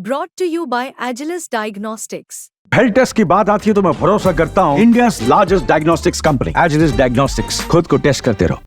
Brought to you by Agilus Diagnostics. Health test की बात आती है तो मैं भरोसा करता हूँ India's largest diagnostics company Agilus diagnostics. खुद को टेस्ट करते रहो।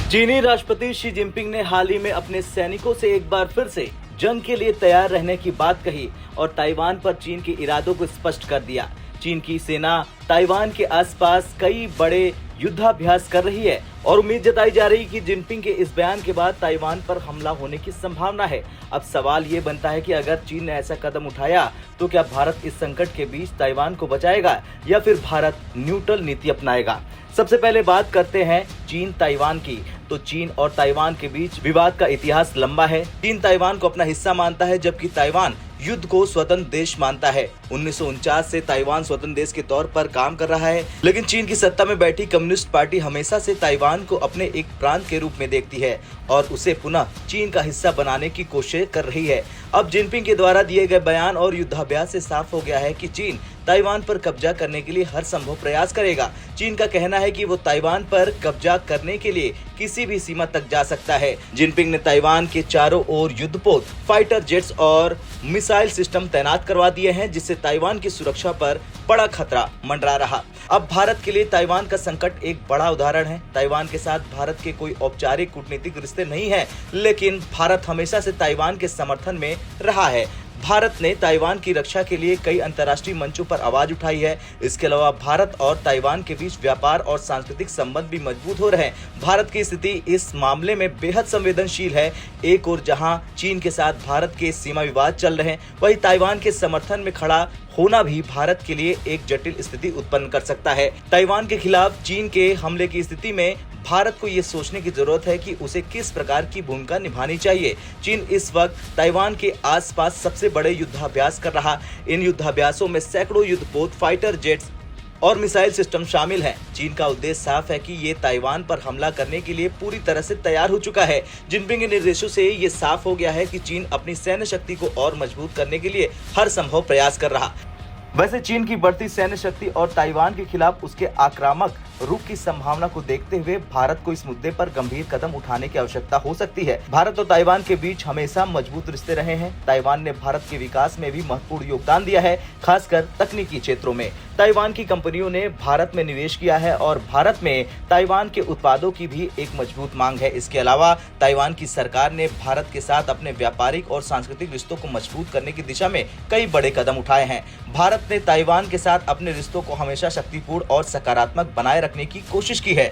चीनी राष्ट्रपति शी जिनपिंग ने हाल ही में अपने सैनिकों से एक बार फिर से जंग के लिए तैयार रहने की बात कही और ताइवान पर चीन के इरादों को स्पष्ट कर दिया। चीन की सेना ताइवान के आसपास कई बड़े युद्धाभ्यास कर रही है और उम्मीद जताई जा रही है कि जिनपिंग के इस बयान के बाद ताइवान पर हमला होने की संभावना है। अब सवाल ये बनता है कि अगर चीन ने ऐसा कदम उठाया तो क्या भारत इस संकट के बीच ताइवान को बचाएगा या फिर भारत न्यूट्रल नीति अपनाएगा। सबसे पहले बात करते हैं चीन ताइवान की। तो चीन और ताइवान के बीच विवाद का इतिहास लंबा है। चीन ताइवान को अपना हिस्सा मानता है जबकि ताइवान युद्ध को स्वतंत्र देश मानता है। 1949 से ताइवान स्वतंत्र देश के तौर पर काम कर रहा है, लेकिन चीन की सत्ता में बैठी कम्युनिस्ट पार्टी हमेशा से ताइवान को अपने एक प्रांत के रूप में देखती है और उसे पुनः चीन का हिस्सा बनाने की कोशिश कर रही है। अब जिनपिंग के द्वारा दिए गए बयान और युद्धाभ्यास से साफ हो गया है कि चीन ताइवान पर कब्जा करने के लिए हर संभव प्रयास करेगा। चीन का कहना है कि वो ताइवान पर कब्जा करने के लिए किसी भी सीमा तक जा सकता है। जिनपिंग ने ताइवान के चारों ओर युद्धपोत, फाइटर जेट्स और मिसाइल सिस्टम तैनात करवा दिए हैं, जिससे ताइवान की सुरक्षा पर बड़ा खतरा मंडरा रहा। अब भारत के लिए ताइवान का संकट एक बड़ा उदाहरण है। ताइवान के साथ भारत के कोई औपचारिक कूटनीतिक रिश्ते नहीं है, लेकिन भारत हमेशा से ताइवान के समर्थन में रहा है। भारत ने ताइवान की रक्षा के लिए कई अंतर्राष्ट्रीय मंचों पर आवाज उठाई है। इसके अलावा भारत और ताइवान के बीच व्यापार और सांस्कृतिक संबंध भी मजबूत हो रहे हैं। भारत की स्थिति इस मामले में बेहद संवेदनशील है। एक ओर जहां चीन के साथ भारत के सीमा विवाद चल रहे हैं, वहीं ताइवान के समर्थन में खड़ा होना भी भारत के लिए एक जटिल स्थिति उत्पन्न कर सकता है। ताइवान के खिलाफ चीन के हमले की स्थिति में भारत को ये सोचने की जरूरत है कि उसे किस प्रकार की भूमिका निभानी चाहिए। चीन इस वक्त ताइवान के आसपास सबसे बड़े युद्धाभ्यास कर रहा। इन युद्धाभ्यासों में सैकड़ों युद्धपोत, फाइटर जेट्स और मिसाइल सिस्टम शामिल हैं। चीन का उद्देश्य साफ है कि ये ताइवान पर हमला करने के लिए पूरी तरह से तैयार हो चुका है। जिनपिंग के निर्देशों से ये साफ हो गया है कि चीन अपनी सैन्य शक्ति को और मजबूत करने के लिए हर संभव प्रयास कर रहा। वैसे चीन की बढ़ती सैन्य शक्ति और ताइवान के खिलाफ उसके आक्रामक रुख की संभावना को देखते हुए भारत को इस मुद्दे पर गंभीर कदम उठाने की आवश्यकता हो सकती है। भारत और ताइवान के बीच हमेशा मजबूत रिश्ते रहे हैं। ताइवान ने भारत के विकास में भी महत्वपूर्ण योगदान दिया है, खासकर तकनीकी क्षेत्रों में। ताइवान की कंपनियों ने भारत में निवेश किया है और भारत में ताइवान के उत्पादों की भी एक मजबूत मांग है। इसके अलावा ताइवान की सरकार ने भारत के साथ अपने व्यापारिक और सांस्कृतिक रिश्तों को मजबूत करने की दिशा में कई बड़े कदम उठाए हैं। भारत ने ताइवान के साथ अपने रिश्तों को हमेशा शक्तिपूर्ण और सकारात्मक बनाए रखने की कोशिश की है,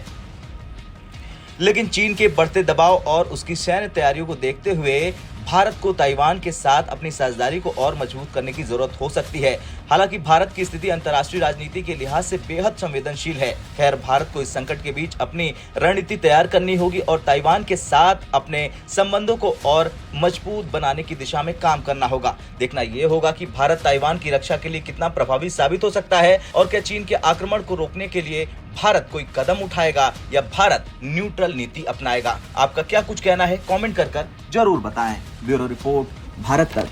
लेकिन चीन के बढ़ते दबाव और उसकी सैन्य तैयारियों को देखते हुए भारत को ताइवान के साथ अपनी साझेदारी को और मजबूत करने की जरूरत हो सकती है। हालांकि भारत की स्थिति अंतर्राष्ट्रीय राजनीति के लिहाज से बेहद संवेदनशील है। खैर, भारत को इस संकट के बीच अपनी रणनीति तैयार करनी होगी और ताइवान के साथ अपने संबंधों को और मजबूत बनाने की दिशा में काम करना होगा। देखना यह होगा कि भारत ताइवान की रक्षा के लिए कितना प्रभावी साबित हो सकता है और क्या चीन के आक्रमण को रोकने के लिए भारत कोई कदम उठाएगा या भारत न्यूट्रल नीति अपनाएगा। आपका क्या कुछ कहना है, कमेंट कर जरूर बताएं। ब्यूरो रिपोर्ट, भारत तक।